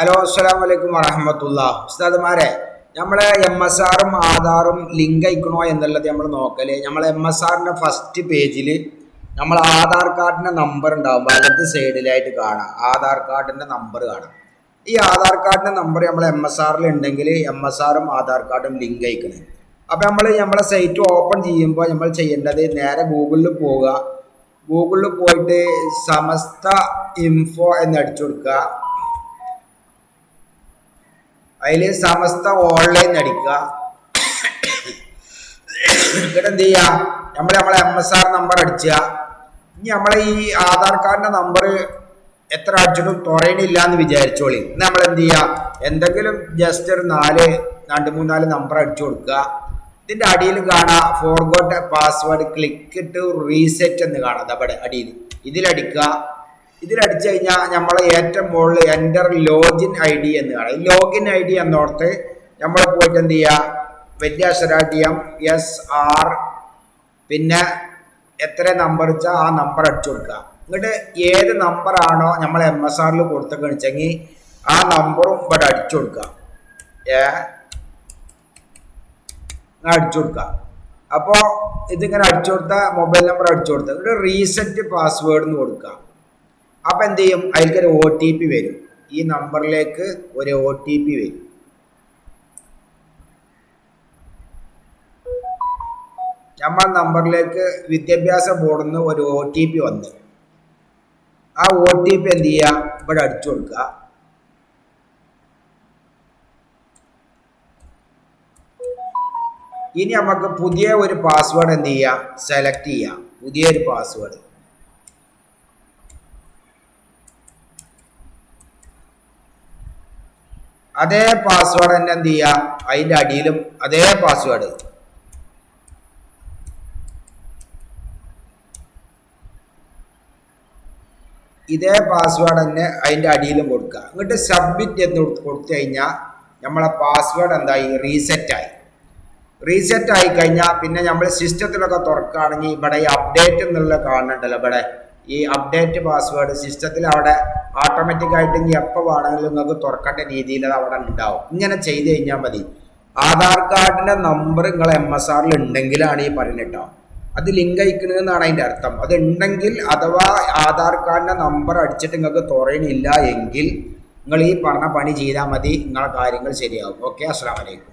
Hello അസ്സലാമു അലൈക്കും വറഹ്മത്തുള്ളാഹി. ഉസ്താദുമാരെ, നമ്മളെ MSRും ആധാറും ലിങ്ക് അയക്കണോ എന്നുള്ളത് നമ്മൾ നോക്കല്. നമ്മളെ MSRന്റെ ഫസ്റ്റ് പേജിൽ നമ്മൾ ആധാർ കാർഡിൻ്റെ നമ്പർ ഉണ്ടാവും, വലത് സൈഡിലായിട്ട് കാണാം. ആധാർ കാർഡിൻ്റെ നമ്പർ കാണാം. ഈ ആധാർ കാർഡിൻ്റെ നമ്പർ നമ്മളെ MSRൽ ഉണ്ടെങ്കിൽ MSRും ആധാർ കാർഡും ലിങ്ക് അയക്കണം. അപ്പോൾ നമ്മളെ സൈറ്റ് ഓപ്പൺ ചെയ്യുമ്പോൾ നമ്മൾ ചെയ്യേണ്ടത് നേരെ ഗൂഗിളിൽ പോവുക. ഗൂഗിളിൽ പോയിട്ട് സമസ്ത ഇൻഫോ എന്ന് അടിച്ചു കൊടുക്കുക. അതിൽ സമസ്ത ഓൺലൈൻ അടിക്കുക. ഇവിടെ എന്ത് ചെയ്യുക, നമ്മളെ MSR നമ്പർ അടിക്കുക. ഇനി നമ്മളെ ഈ ആധാർ കാർഡിൻ്റെ നമ്പർ എത്ര അടിച്ചിട്ടും തുറയണില്ല എന്ന് വിചാരിച്ചോളി. നമ്മൾ എന്ത് ചെയ്യുക, എന്തെങ്കിലും ജസ്റ്റ് ഒരു 2-3-4 നമ്പർ അടിച്ചു കൊടുക്കുക. ഇതിൻ്റെ അടിയിൽ കാണാം forgot password, click to reset എന്ന് കാണാം. അവിടെ അടിയിൽ ഇതിലടിക്കുക. ഇതിലടിച്ചു കഴിഞ്ഞാൽ നമ്മൾ ഏറ്റവും മുകളിൽ എൻ്റർ ലോഗിൻ ID എന്ന് കാണാം. ഈ ലോഗിൻ ID എന്നോർത്ത് നമ്മൾ പോയിട്ട് എന്ത് ചെയ്യുക, വലിയ അക്ഷരാട്ടിയം SR പിന്നെ എത്ര നമ്പർ വെച്ചാൽ ആ നമ്പർ അടിച്ചു കൊടുക്കുക. എന്നിട്ട് ഏത് നമ്പറാണോ നമ്മൾ MSRൽ കൊടുത്തെങ്കിൽ ആ നമ്പറും ഇവിടെ അടിച്ചു കൊടുക്കുക. അടിച്ചു കൊടുക്കുക. അപ്പോൾ ഇതിങ്ങനെ അടിച്ചു കൊടുത്താൽ മൊബൈൽ നമ്പർ അടിച്ചു കൊടുത്താൽ ഇവിടെ റീസെറ്റ് പാസ്വേഡ് എന്ന് കൊടുക്കുക. അപ്പം എന്ത് ചെയ്യും, അതിലേക്കൊരു OTP വരും. ഈ നമ്പറിലേക്ക് ഒരു OTP വരും. നമ്മൾ നമ്പറിലേക്ക് വിദ്യാഭ്യാസ ബോർഡിൽ നിന്ന് ഒരു OTP വന്ന് ആ OTP എന്ത് ചെയ്യുക, ഇവിടെ അടിച്ചു കൊടുക്കുക. ഇനി നമുക്ക് പുതിയ ഒരു പാസ്വേഡ് എന്ത് ചെയ്യുക, സെലക്ട് ചെയ്യാം. പുതിയൊരു പാസ്വേഡ് അതേ പാസ്വേഡ് തന്നെ എന്ത് ചെയ്യുക, അതിൻ്റെ അടിയിലും അതേ പാസ്വേഡ്. ഇതേ പാസ്വേഡ് തന്നെ അതിൻ്റെ അടിയിലും കൊടുക്കുക. എന്നിട്ട് സബ്മിറ്റ് എന്ന് കൊടുത്തു കഴിഞ്ഞാൽ നമ്മളെ പാസ്വേഡ് എന്തായി, റീസെറ്റായി. റീസെറ്റ് ആയി കഴിഞ്ഞാൽ പിന്നെ നമ്മൾ സിസ്റ്റത്തിലൊക്കെ തുറക്കുകയാണെങ്കിൽ ഇവിടെ ഈ അപ്ഡേറ്റ് എന്നുള്ള കാണുന്നുണ്ടല്ലോ, ഇവിടെ ഈ അപ്ഡേറ്റ് പാസ്വേഡ് സിസ്റ്റത്തിൽ അവിടെ ഓട്ടോമാറ്റിക്കായിട്ട് ഇനി എപ്പോൾ വേണമെങ്കിലും നിങ്ങൾക്ക് തുറക്കേണ്ട രീതിയിൽ അത് അവിടെ ഉണ്ടാവും. ഇങ്ങനെ ചെയ്ത് കഴിഞ്ഞാൽ മതി. ആധാർ കാർഡിൻ്റെ നമ്പർ നിങ്ങൾ MSRൽ ഉണ്ടെങ്കിലാണ് ഈ പറയുന്നത് കേട്ടോ. അത് ലിങ്ക് അയക്കണമെന്നാണ് അതിൻ്റെ അർത്ഥം. അത് ഉണ്ടെങ്കിൽ അഥവാ ആധാർ കാർഡിൻ്റെ നമ്പർ അടിച്ചിട്ട് നിങ്ങൾക്ക് തുറയണില്ല എങ്കിൽ നിങ്ങൾ ഈ പറഞ്ഞ പണി ചെയ്താൽ മതി, നിങ്ങളെ കാര്യങ്ങൾ ശരിയാവും. ഓക്കെ, അസ്സലാമു അലൈക്കും.